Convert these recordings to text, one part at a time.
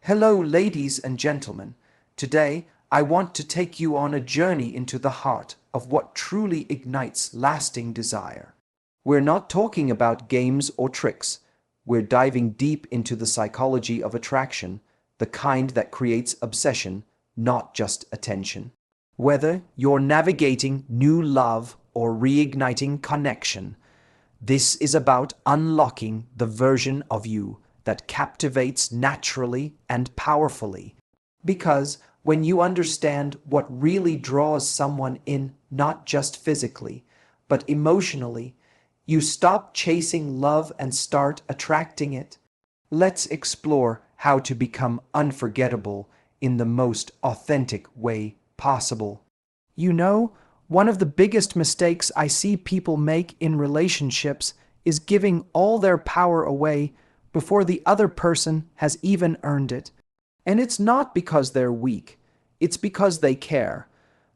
Hello, ladies and gentlemen. Today, I want to take you on a journey into the heart of what truly ignites lasting desire. We're not talking about games or tricks. We're diving deep into the psychology of attraction, the kind that creates obsession, not just attention. Whether you're navigating new love or reigniting connection, this is about unlocking the version of you that captivates naturally and powerfully. Because when you understand what really draws someone in, not just physically, but emotionally, you stop chasing love and start attracting it. Let's explore how to become unforgettable in the most authentic way possible. You know, one of the biggest mistakes I see people make in relationships is giving all their power away before the other person has even earned it. And it's not because they're weak, it's because they care.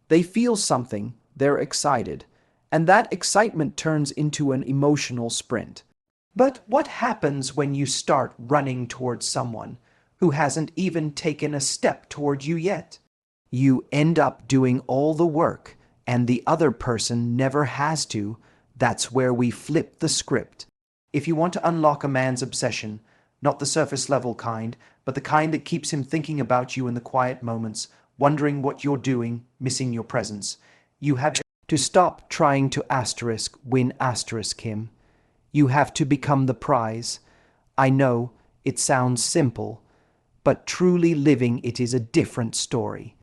They feel something, they're excited, and that excitement turns into an emotional sprint. But what happens when you start running towards someone who hasn't even taken a step toward you yet? You end up doing all the work, and the other person never has to. That's where we flip the script. If you want to unlock a man's obsession, not the surface level kind, but the kind that keeps him thinking about you in the quiet moments, wondering what you're doing, missing your presence, you have to stop trying to win him. You have to become the prize. I know it sounds simple, but truly living it is a different story.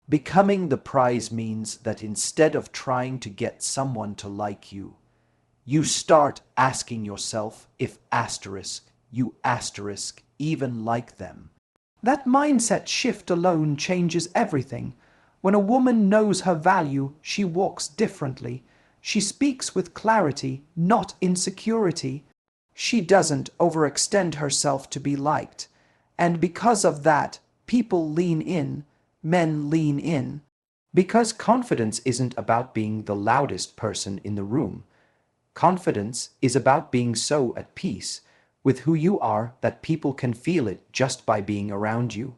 Becoming the prize means that instead of trying to get someone to like you, you start asking yourself if you even like them. That mindset shift alone changes everything. When a woman knows her value, she walks differently. She speaks with clarity, not insecurity. She doesn't overextend herself to be liked. And because of that, people lean in, men lean in. Because confidence isn't about being the loudest person in the room. Confidence is about being so at peace with who you are that people can feel it just by being around you.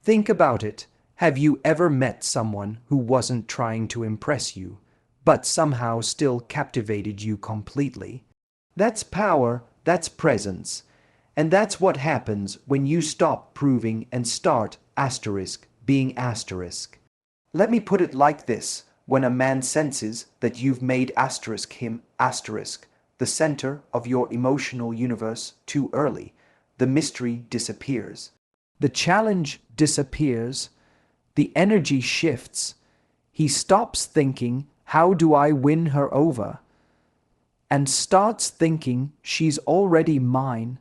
Think about it. Have you ever met someone who wasn't trying to impress you, but somehow still captivated you completely? That's power, that's presence. And that's what happens when you stop proving and start being asterisk. Let me put it like this. When a man senses that you've made him the center of your emotional universe too early, the mystery disappears. The challenge disappears. The energy shifts. He stops thinking, how do I win her over? And starts thinking, she's already mine.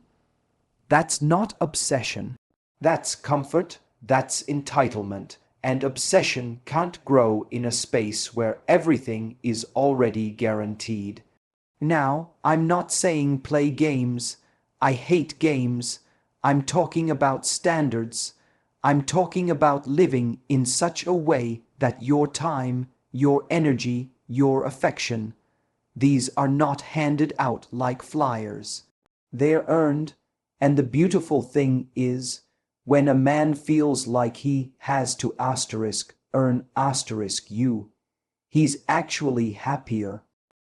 That's not obsession. That's comfort. That's entitlement. And obsession can't grow in a space where everything is already guaranteed. Now, I'm not saying play games. I hate games. I'm talking about standards. I'm talking about living in such a way that your time, your energy, your affection, these are not handed out like flyers. They're earned, and the beautiful thing is, when a man feels like he has to earn you, he's actually happier.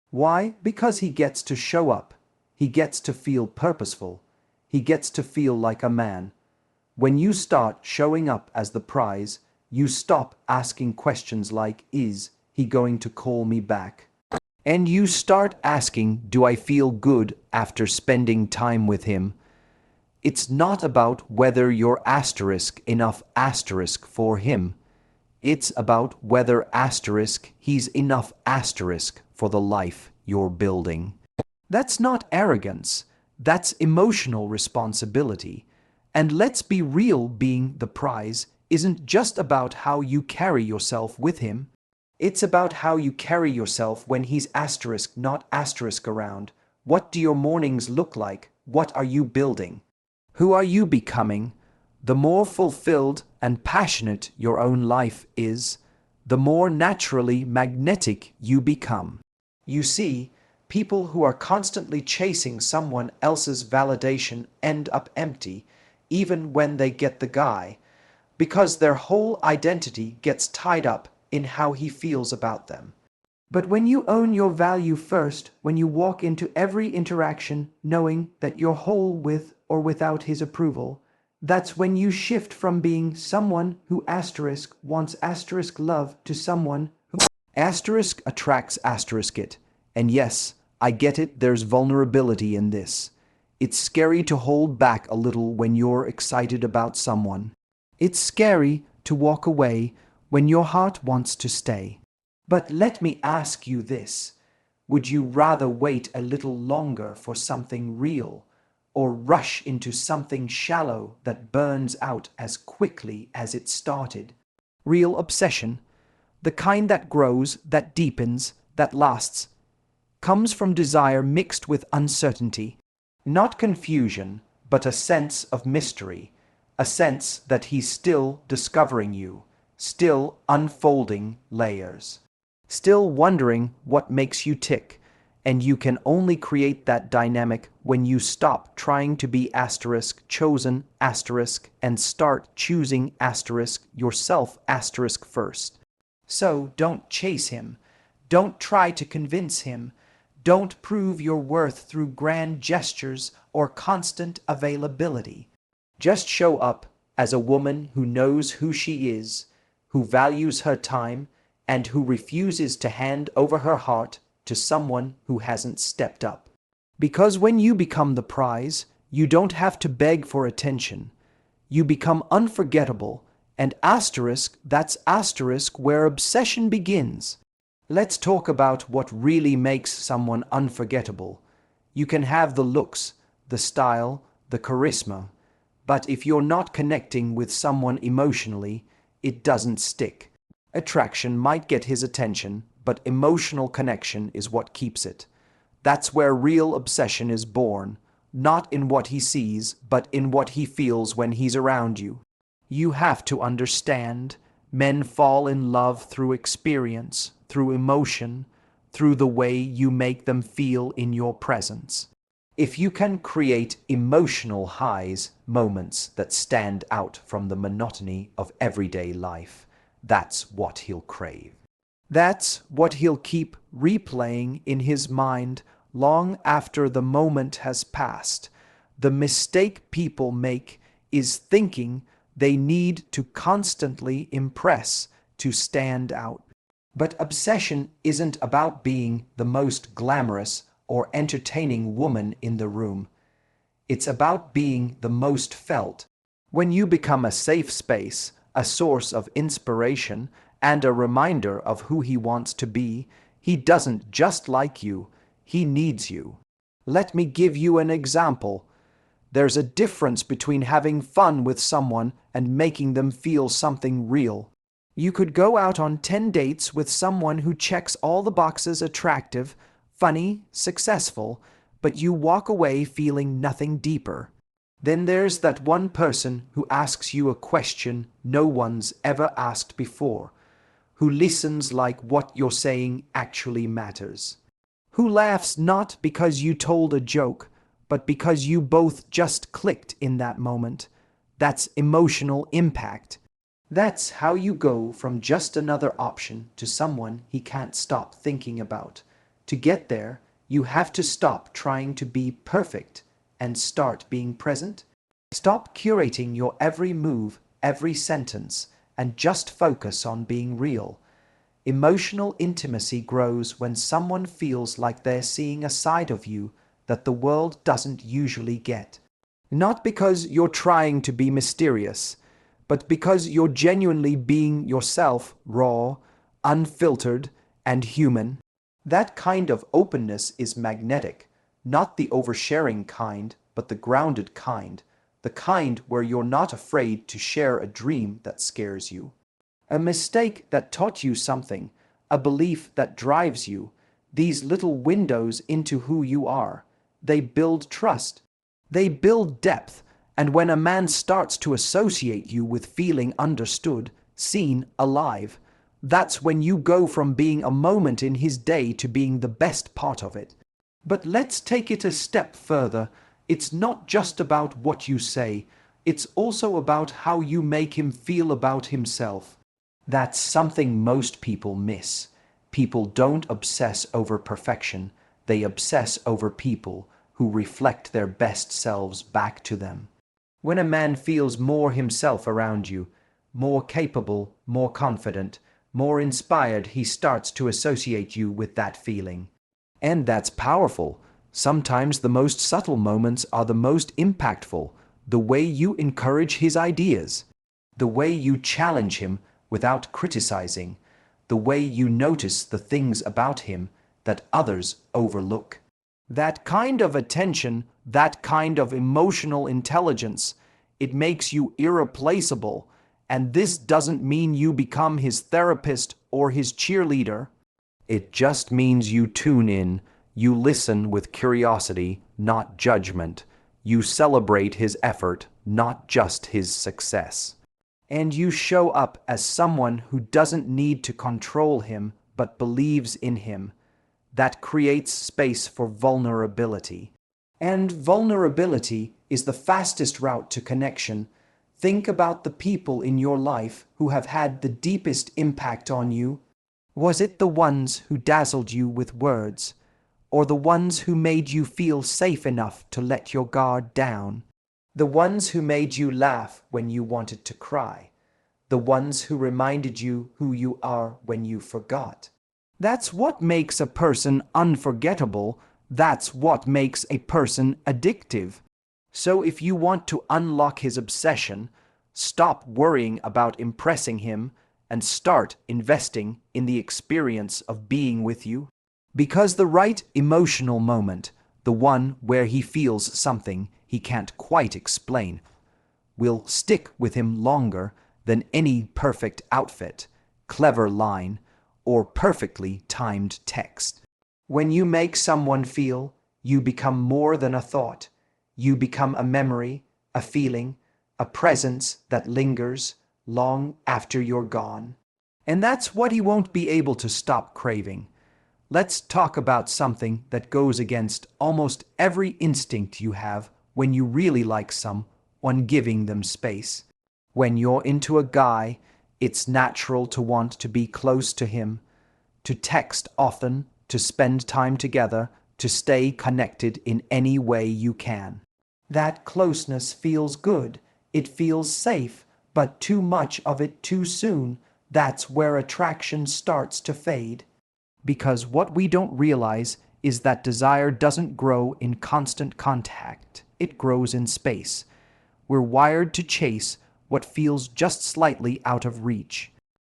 Why? Because he gets to show up. He gets to feel purposeful. He gets to feel like a man. When you start showing up as the prize, you stop asking questions like, is he going to call me back? And you start asking, do I feel good after spending time with him? It's not about whether you're enough for him. It's about whether he's enough for the life you're building. That's not arrogance. That's emotional responsibility. And let's be real, being the prize isn't just about how you carry yourself with him. It's about how you carry yourself when he's not around. What do your mornings look like? What are you building? Who are you becoming? The more fulfilled and passionate your own life is, the more naturally magnetic you become. You see, people who are constantly chasing someone else's validation end up empty, even when they get the guy, because their whole identity gets tied up in how he feels about them. But when you own your value first, when you walk into every interaction knowing that you're whole with or without his approval, that's when you shift from being someone who asterisk wants asterisk love to someone who asterisk attracts asterisk it. And yes, I get it, there's vulnerability in this. It's scary to hold back a little when you're excited about someone. It's scary to walk away when your heart wants to stay. But let me ask you this. Would you rather wait a little longer for something real, or rush into something shallow that burns out as quickly as it started? Real obsession, the kind that grows, that deepens, that lasts, comes from desire mixed with uncertainty. Not confusion, but a sense of mystery, a sense that he's still discovering you, still unfolding layers, still wondering what makes you tick, and you can only create that dynamic when you stop trying to be asterisk chosen asterisk and start choosing asterisk yourself asterisk first. So don't chase him. Don't try to convince him. Don't prove your worth through grand gestures or constant availability. Just show up as a woman who knows who she is, who values her time, and who refuses to hand over her heart to someone who hasn't stepped up. Because when you become the prize, you don't have to beg for attention. You become unforgettable, and asterisk, that's asterisk where obsession begins. Let's talk about what really makes someone unforgettable. You can have the looks, the style, the charisma, but if you're not connecting with someone emotionally, it doesn't stick. Attraction might get his attention, but emotional connection is what keeps it. That's where real obsession is born, not in what he sees, but in what he feels when he's around you. You have to understand, men fall in love through experience, through emotion, through the way you make them feel in your presence. If you can create emotional highs, moments that stand out from the monotony of everyday life, that's what he'll crave. That's what he'll keep replaying in his mind long after the moment has passed. The mistake people make is thinking they need to constantly impress to stand out. But obsession isn't about being the most glamorous or entertaining woman in the room. It's about being the most felt. When you become a safe space, a source of inspiration, and a reminder of who he wants to be, he doesn't just like you, he needs you. Let me give you an example. There's a difference between having fun with someone and making them feel something real. You could go out on 10 dates with someone who checks all the boxes attractive, funny, successful, but you walk away feeling nothing deeper. Then there's that one person who asks you a question no one's ever asked before, who listens like what you're saying actually matters, who laughs not because you told a joke, but because you both just clicked in that moment. That's emotional impact. That's how you go from just another option to someone he can't stop thinking about. To get there, you have to stop trying to be perfect and start being present. Stop curating your every move, every sentence, and just focus on being real. Emotional intimacy grows when someone feels like they're seeing a side of you that the world doesn't usually get. Not because you're trying to be mysterious, but because you're genuinely being yourself, raw, unfiltered, and human. That kind of openness is magnetic, not the oversharing kind, but the grounded kind, the kind where you're not afraid to share a dream that scares you, a mistake that taught you something, a belief that drives you. These little windows into who you are, they build trust, they build depth, and when a man starts to associate you with feeling understood, seen, alive, that's when you go from being a moment in his day to being the best part of it. But let's take it a step further. It's not just about what you say. It's also about how you make him feel about himself. That's something most people miss. People don't obsess over perfection, they obsess over people who reflect their best selves back to them. When a man feels more himself around you, more capable, more confident, more inspired, he starts to associate you with that feeling. And that's powerful. Sometimes the most subtle moments are the most impactful. The way you encourage his ideas, the way you challenge him without criticizing, the way you notice the things about him that others overlook. That kind of attention, that kind of emotional intelligence, it makes you irreplaceable. And this doesn't mean you become his therapist or his cheerleader. It just means you tune in, you listen with curiosity, not judgment. You celebrate his effort, not just his success. And you show up as someone who doesn't need to control him, but believes in him. That creates space for vulnerability. And vulnerability is the fastest route to connection. Think about the people in your life who have had the deepest impact on you. Was it the ones who dazzled you with words, or the ones who made you feel safe enough to let your guard down? The ones who made you laugh when you wanted to cry. The ones who reminded you who you are when you forgot. That's what makes a person unforgettable. That's what makes a person addictive. So if you want to unlock his obsession, stop worrying about impressing him and start investing in the experience of being with you. Because the right emotional moment, the one where he feels something he can't quite explain, will stick with him longer than any perfect outfit, clever line, or perfectly timed text. When you make someone feel, you become more than a thought. You become a memory, a feeling, a presence that lingers long after you're gone. And that's what he won't be able to stop craving. Let's talk about something that goes against almost every instinct you have when you really like someone, giving them space. When you're into a guy, it's natural to want to be close to him, to text often, to spend time together, to stay connected in any way you can. That closeness feels good, it feels safe, but too much of it too soon, that's where attraction starts to fade. Because what we don't realize is that desire doesn't grow in constant contact, it grows in space. We're wired to chase what feels just slightly out of reach.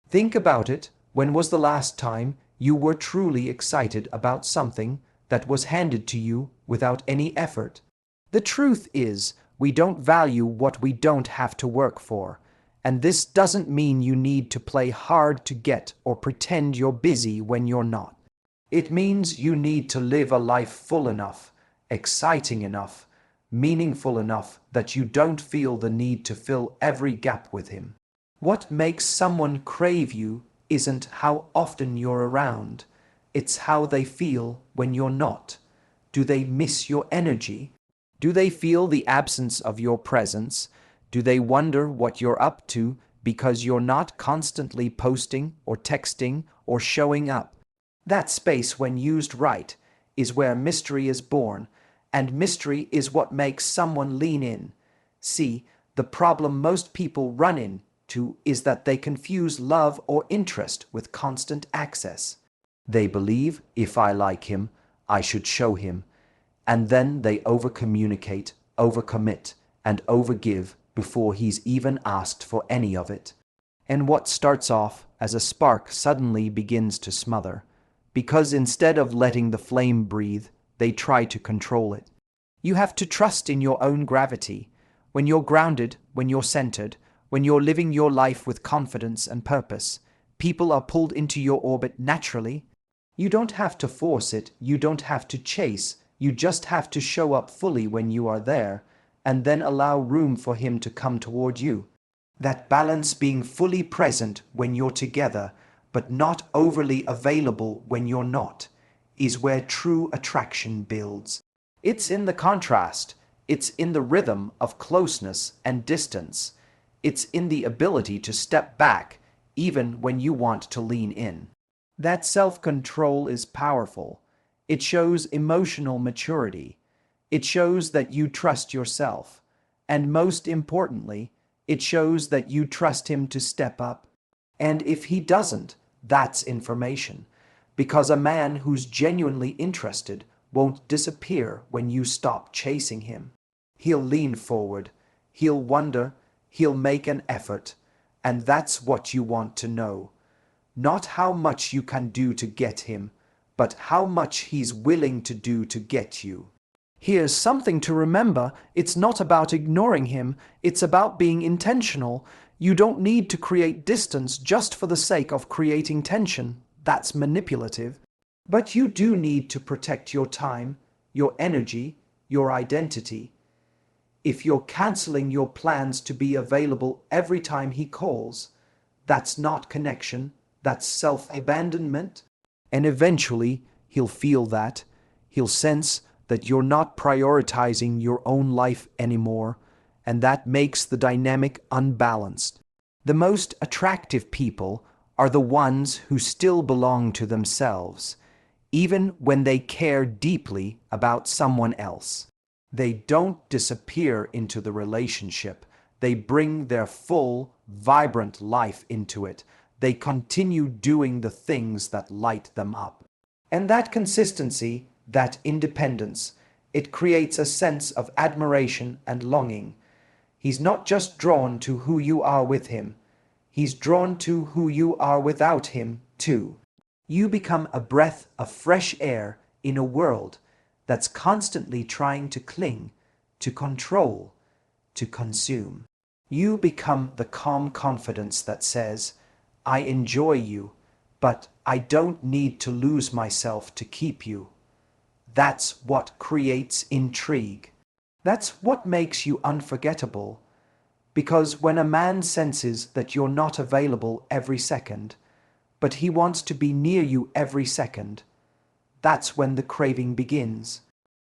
Think about it. When was the last time you were truly excited about something that was handed to you without any effort? The truth is, we don't value what we don't have to work for. And this doesn't mean you need to play hard to get or pretend you're busy when you're not. It means you need to live a life full enough, exciting enough, meaningful enough that you don't feel the need to fill every gap with him. What makes someone crave you isn't how often you're around, it's how they feel when you're not. Do they miss your energy? Do they feel the absence of your presence? Do they wonder what you're up to because you're not constantly posting or texting or showing up? That space, when used right, is where mystery is born, and mystery is what makes someone lean in. See, the problem most people run into is that they confuse love or interest with constant access. They believe, if I like him, I should show him, and then they overcommunicate, overcommit, and overgive before he's even asked for any of it. And what starts off as a spark suddenly begins to smother, because instead of letting the flame breathe, they try to control it. You have to trust in your own gravity. When you're grounded, when you're centered, when you're living your life with confidence and purpose, people are pulled into your orbit naturally. You don't have to force it, you don't have to chase, you just have to show up fully when you are there, and then allow room for him to come toward you. That balance, being fully present when you're together, but not overly available when you're not, is where true attraction builds. It's in the contrast, It's in the rhythm of closeness and distance. It's in the ability to step back even when you want to lean in. That self-control is powerful. It shows emotional maturity. It shows that you trust yourself. And most importantly, it shows that you trust him to step up. And if he doesn't, that's information. Because a man who's genuinely interested won't disappear when you stop chasing him. He'll lean forward, he'll wonder, he'll make an effort, and that's what you want to know. Not how much you can do to get him, but how much he's willing to do to get you. Here's something to remember. It's not about ignoring him, it's about being intentional. You don't need to create distance just for the sake of creating tension. That's manipulative. But you do need to protect your time, your energy, your identity. If you're canceling your plans to be available every time he calls, that's not connection, that's self-abandonment. And eventually, he'll feel that. He'll sense that you're not prioritizing your own life anymore, and that makes the dynamic unbalanced. The most attractive people are the ones who still belong to themselves, even when they care deeply about someone else. They don't disappear into the relationship. They bring their full, vibrant life into it. They continue doing the things that light them up. And that consistency, that independence, it creates a sense of admiration and longing. He's not just drawn to who you are with him. He's drawn to who you are without him, too. You become a breath of fresh air in a world that's constantly trying to cling, to control, to consume. You become the calm confidence that says, I enjoy you, but I don't need to lose myself to keep you. That's what creates intrigue. That's what makes you unforgettable. Because when a man senses that you're not available every second, but he wants to be near you every second, that's when the craving begins.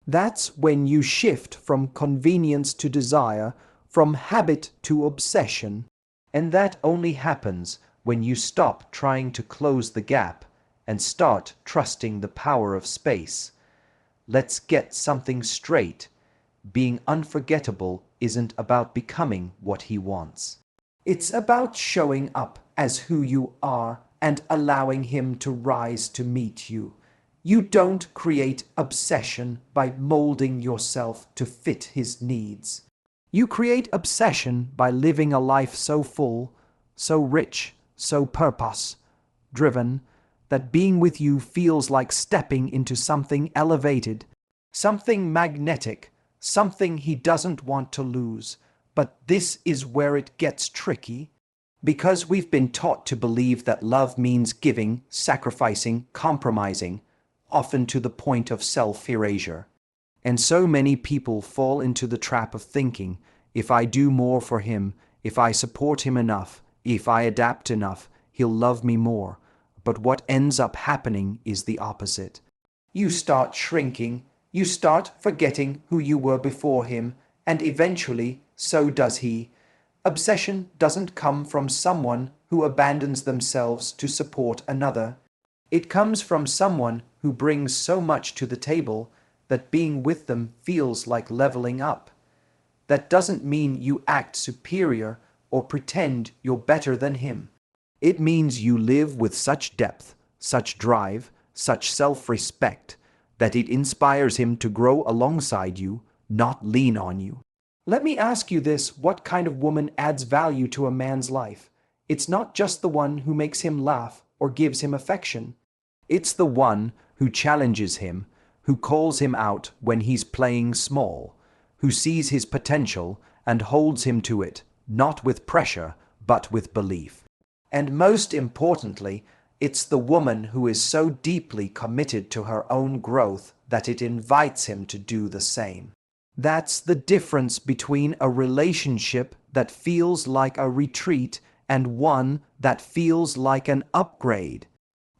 That's when you shift from convenience to desire, from habit to obsession. And that only happens when you stop trying to close the gap and start trusting the power of space. Let's get something straight. Being unforgettable isn't about becoming what he wants. It's about showing up as who you are and allowing him to rise to meet you. You don't create obsession by molding yourself to fit his needs. You create obsession by living a life so full, so rich, so purpose-driven, that being with you feels like stepping into something elevated, something magnetic, something he doesn't want to lose. But this is where it gets tricky. Because we've been taught to believe that love means giving, sacrificing, compromising, often to the point of self-erasure. And so many people fall into the trap of thinking, if I do more for him, if I support him enough, if I adapt enough, he'll love me more. But what ends up happening is the opposite. You start shrinking, you start forgetting who you were before him, and eventually, so does he. Obsession doesn't come from someone who abandons themselves to support another. It comes from someone who brings so much to the table that being with them feels like leveling up. That doesn't mean you act superior or pretend you're better than him. It means you live with such depth, such drive, such self-respect, that it inspires him to grow alongside you, not lean on you. Let me ask you this: what kind of woman adds value to a man's life? It's not just the one who makes him laugh or gives him affection. It's the one who challenges him, who calls him out when he's playing small, who sees his potential and holds him to it, not with pressure, but with belief. And most importantly, it's the woman who is so deeply committed to her own growth that it invites him to do the same. That's the difference between a relationship that feels like a retreat and one that feels like an upgrade.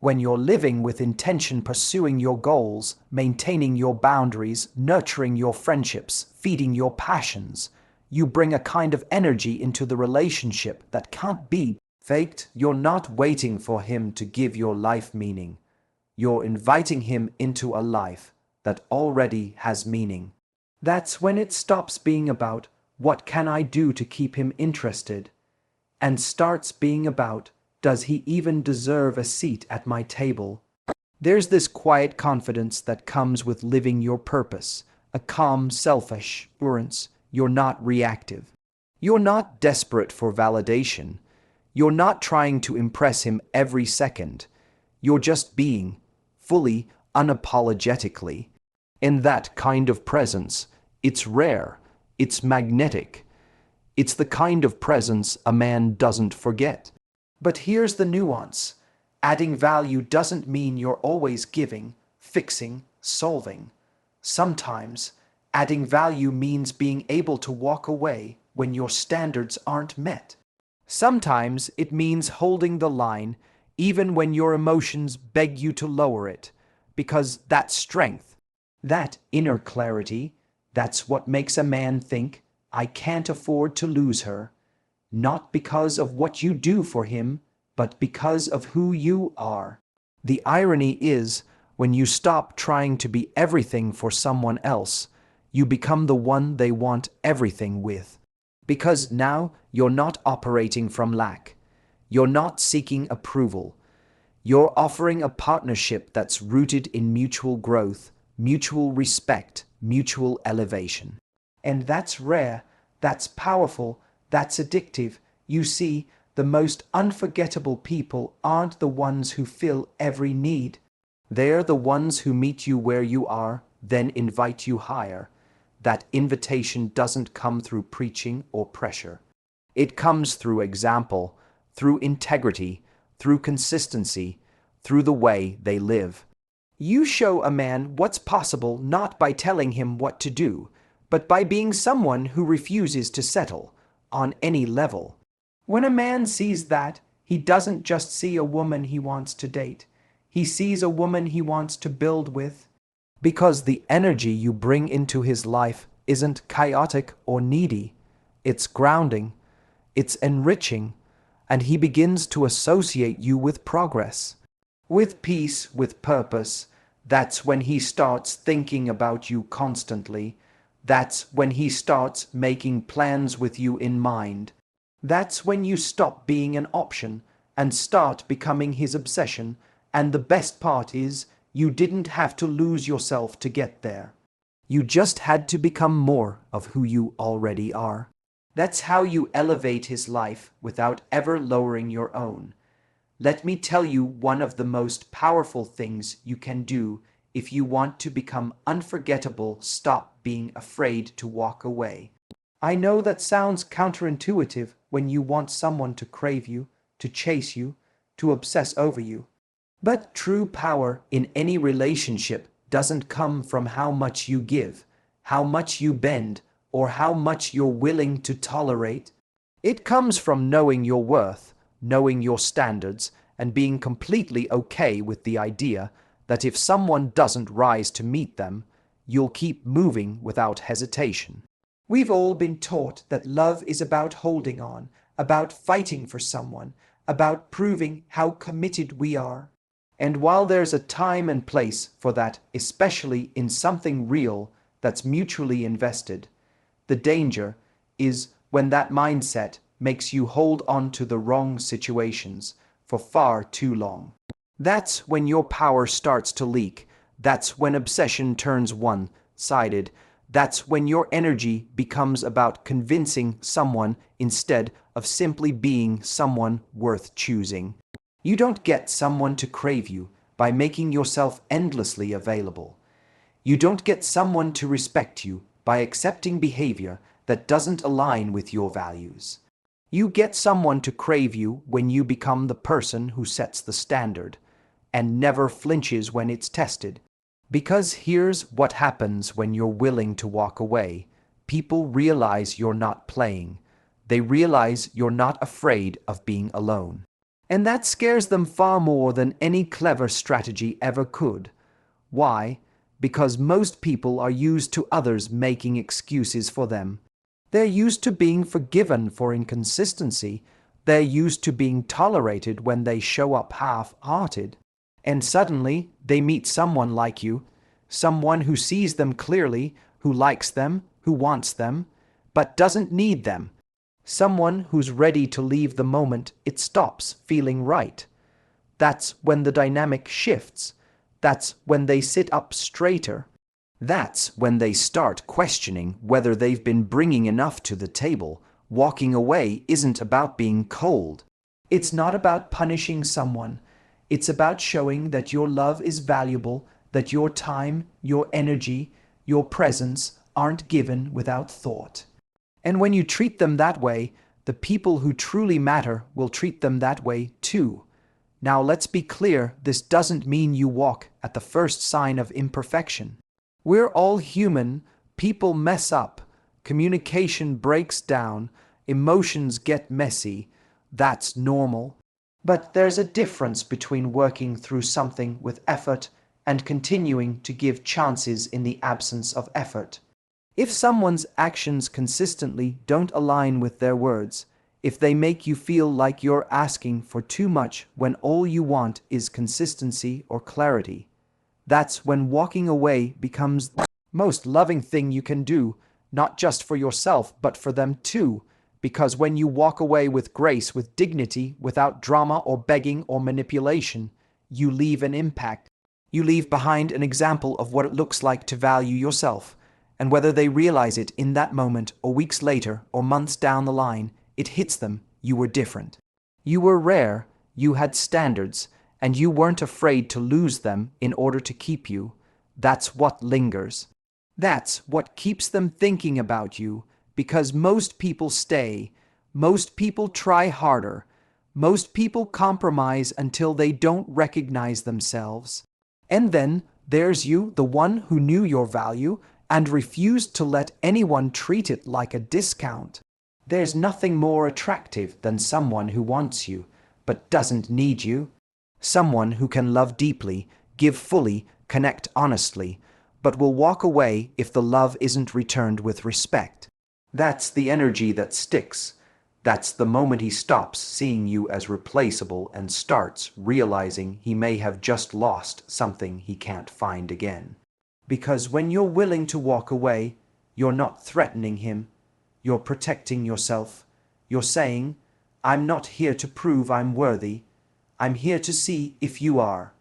When you're living with intention, pursuing your goals, maintaining your boundaries, nurturing your friendships, feeding your passions, you bring a kind of energy into the relationship that can't be faked. You're not waiting for him to give your life meaning. You're inviting him into a life that already has meaning. That's when it stops being about what can I do to keep him interested and starts being about does he even deserve a seat at my table? There's this quiet confidence that comes with living your purpose, a calm, selfish assurance. You're not reactive. You're not desperate for validation. You're not trying to impress him every second. You're just being, fully, unapologetically. In that kind of presence, it's rare, it's magnetic. It's the kind of presence a man doesn't forget. But here's the nuance. Adding value doesn't mean you're always giving, fixing, solving. Sometimes, adding value means being able to walk away when your standards aren't met. Sometimes it means holding the line even when your emotions beg you to lower it, because that strength, that inner clarity, that's what makes a man think, I can't afford to lose her. Not because of what you do for him, but because of who you are. The irony is, when you stop trying to be everything for someone else, you become the one they want everything with. Because now you're not operating from lack. You're not seeking approval. You're offering a partnership that's rooted in mutual growth, mutual respect, mutual elevation. And that's rare, that's powerful, that's addictive. You see, the most unforgettable people aren't the ones who fill every need. They're the ones who meet you where you are, then invite you higher. That invitation doesn't come through preaching or pressure. It comes through example, through integrity, through consistency, through the way they live. You show a man what's possible not by telling him what to do, but by being someone who refuses to settle on any level. When a man sees that, he doesn't just see a woman he wants to date. He sees a woman he wants to build with. Because the energy you bring into his life isn't chaotic or needy. It's grounding, it's enriching, and he begins to associate you with progress, with peace, with purpose. That's when he starts thinking about you constantly. That's when he starts making plans with you in mind. That's when you stop being an option and start becoming his obsession. And the best part is, you didn't have to lose yourself to get there. You just had to become more of who you already are. That's how you elevate his life without ever lowering your own. Let me tell you one of the most powerful things you can do if you want to become unforgettable. Stop being afraid to walk away. I know that sounds counterintuitive when you want someone to crave you, to chase you, to obsess over you. But true power in any relationship doesn't come from how much you give, how much you bend, or how much you're willing to tolerate. It comes from knowing your worth, knowing your standards, and being completely okay with the idea that if someone doesn't rise to meet them, you'll keep moving without hesitation. We've all been taught that love is about holding on, about fighting for someone, about proving how committed we are. And while there's a time and place for that, especially in something real that's mutually invested, the danger is when that mindset makes you hold on to the wrong situations for far too long. That's when your power starts to leak. That's when obsession turns one-sided. That's when your energy becomes about convincing someone instead of simply being someone worth choosing. You don't get someone to crave you by making yourself endlessly available. You don't get someone to respect you by accepting behavior that doesn't align with your values. You get someone to crave you when you become the person who sets the standard and never flinches when it's tested. Because here's what happens when you're willing to walk away. People realize you're not playing. They realize you're not afraid of being alone. And that scares them far more than any clever strategy ever could. Why? Because most people are used to others making excuses for them. They're used to being forgiven for inconsistency. They're used to being tolerated when they show up half-hearted. And suddenly, they meet someone like you, someone who sees them clearly, who likes them, who wants them, but doesn't need them. Someone who's ready to leave the moment it stops feeling right. That's when the dynamic shifts. That's when they sit up straighter. That's when they start questioning whether they've been bringing enough to the table. Walking away isn't about being cold. It's not about punishing someone. It's about showing that your love is valuable, that your time, your energy, your presence aren't given without thought. And when you treat them that way, the people who truly matter will treat them that way too. Now let's be clear, this doesn't mean you walk at the first sign of imperfection. We're all human, people mess up, communication breaks down, emotions get messy. That's normal. But there's a difference between working through something with effort and continuing to give chances in the absence of effort. If someone's actions consistently don't align with their words, if they make you feel like you're asking for too much when all you want is consistency or clarity, that's when walking away becomes the most loving thing you can do, not just for yourself, but for them too. Because when you walk away with grace, with dignity, without drama or begging or manipulation, you leave an impact. You leave behind an example of what it looks like to value yourself. And whether they realize it in that moment or weeks later or months down the line, it hits them you were different. You were rare, you had standards, and you weren't afraid to lose them in order to keep you. That's what lingers. That's what keeps them thinking about you, because most people stay, most people try harder, most people compromise until they don't recognize themselves. And then there's you, the one who knew your value and refused to let anyone treat it like a discount. There's nothing more attractive than someone who wants you, but doesn't need you. Someone who can love deeply, give fully, connect honestly, but will walk away if the love isn't returned with respect. That's the energy that sticks. That's the moment he stops seeing you as replaceable and starts realizing he may have just lost something he can't find again. Because when you're willing to walk away, you're not threatening him. You're protecting yourself. You're saying, I'm not here to prove I'm worthy. I'm here to see if you are.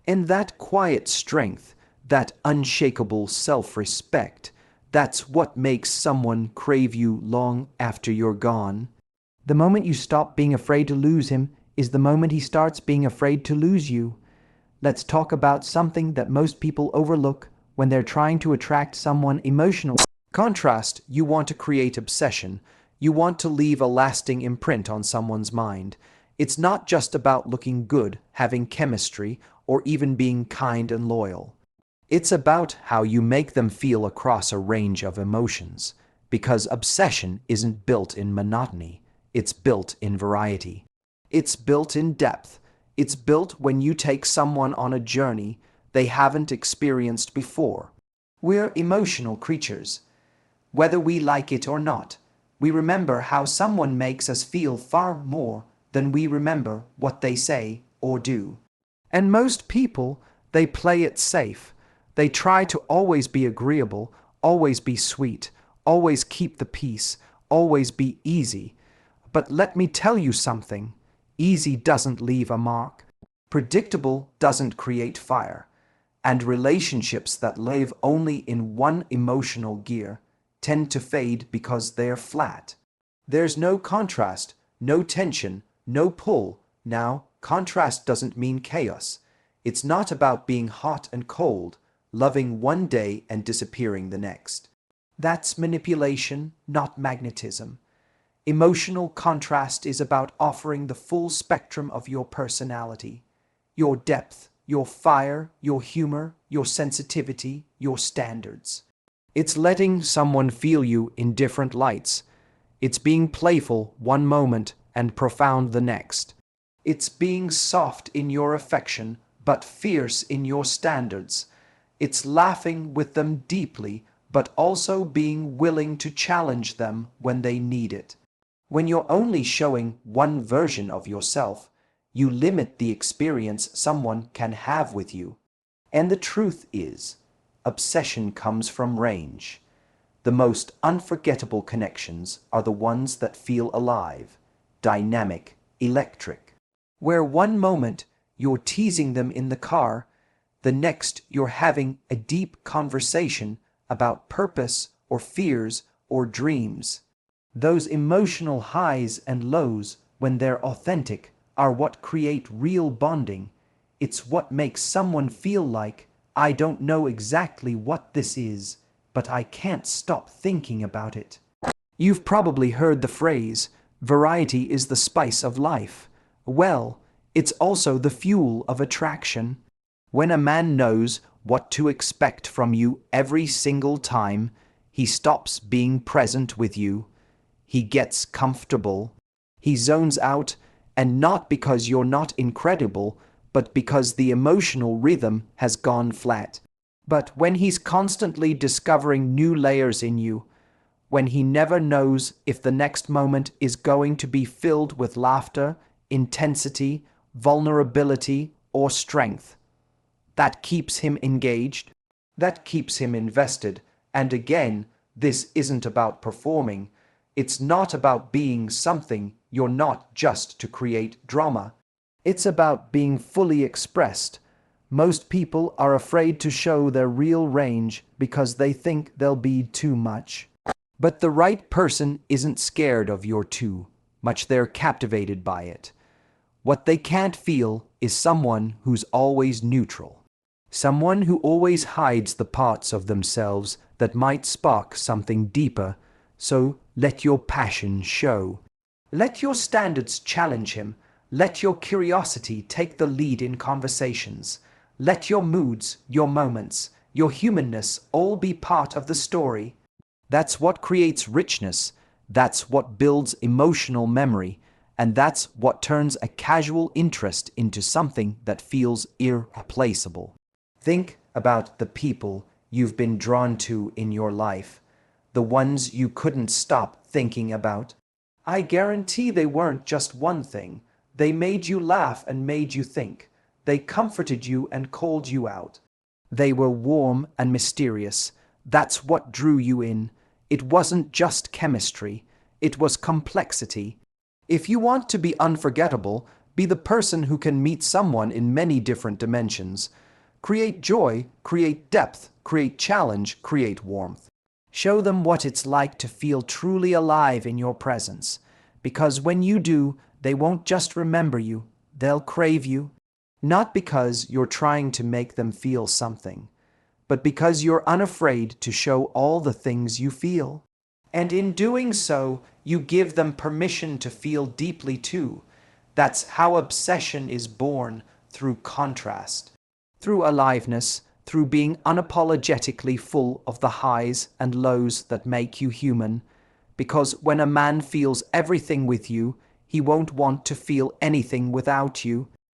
And that quiet strength, that unshakable self-respect, that's what makes someone crave you long after you're gone. The moment you stop being afraid to lose him is the moment he starts being afraid to lose you. Let's talk about something that most people overlook when they're trying to attract someone emotionally. Contrast, you want to create obsession. You want to leave a lasting imprint on someone's mind. It's not just about looking good, having chemistry, or even being kind and loyal. It's about how you make them feel across a range of emotions, because obsession isn't built in monotony, it's built in variety. It's built in depth. It's built when you take someone on a journey they haven't experienced before. We're emotional creatures. Whether we like it or not, we remember how someone makes us feel far more than we remember what they say or do. And most people, they play it safe. They try to always be agreeable, always be sweet, always keep the peace, always be easy. But let me tell you something. Easy doesn't leave a mark. Predictable doesn't create fire. And relationships that live only in one emotional gear tend to fade because they're flat. There's no contrast, no tension, no pull. Now, contrast doesn't mean chaos. It's not about being hot and cold, loving one day and disappearing the next. That's manipulation, not magnetism. Emotional contrast is about offering the full spectrum of your personality, your depth, your fire, your humor, your sensitivity, your standards. It's letting someone feel you in different lights. It's being playful one moment and profound the next. It's being soft in your affection, but fierce in your standards. It's laughing with them deeply, but also being willing to challenge them when they need it. When you're only showing one version of yourself, you limit the experience someone can have with you. And the truth is, obsession comes from range. The most unforgettable connections are the ones that feel alive, dynamic, electric. Where one moment you're teasing them in the car, the next you're having a deep conversation about purpose or fears or dreams. Those emotional highs and lows, when they're authentic, are what create real bonding. It's what makes someone feel like, I don't know exactly what this is, but I can't stop thinking about it. You've probably heard the phrase, variety is the spice of life. Well, it's also the fuel of attraction. When a man knows what to expect from you every single time, he stops being present with you. He gets comfortable. He zones out, and not because you're not incredible, but because the emotional rhythm has gone flat. But when he's constantly discovering new layers in you, when he never knows if the next moment is going to be filled with laughter, intensity, vulnerability, or strength, that keeps him engaged, that keeps him invested. And again, this isn't about performing. It's not about being something you're not just to create drama. It's about being fully expressed. Most people are afraid to show their real range because they think they'll be too much. But the right person isn't scared of your too much, they're captivated by it. What they can't feel is someone who's always neutral. Someone who always hides the parts of themselves that might spark something deeper. So let your passion show. Let your standards challenge him. Let your curiosity take the lead in conversations. Let your moods, your moments, your humanness all be part of the story. That's what creates richness. That's what builds emotional memory. And that's what turns a casual interest into something that feels irreplaceable. Think about the people you've been drawn to in your life, the ones you couldn't stop thinking about. I guarantee they weren't just one thing. They made you laugh and made you think. They comforted you and called you out. They were warm and mysterious. That's what drew you in. It wasn't just chemistry. It was complexity. If you want to be unforgettable, be the person who can meet someone in many different dimensions. Create joy, create depth, create challenge, create warmth. Show them what it's like to feel truly alive in your presence. Because when you do, they won't just remember you, they'll crave you. Not because you're trying to make them feel something, but because you're unafraid to show all the things you feel. And in doing so, you give them permission to feel deeply too. That's how obsession is born, through contrast, through aliveness, through being unapologetically full of the highs and lows that make you human. Because when a man feels everything with you, he won't want to feel anything without you.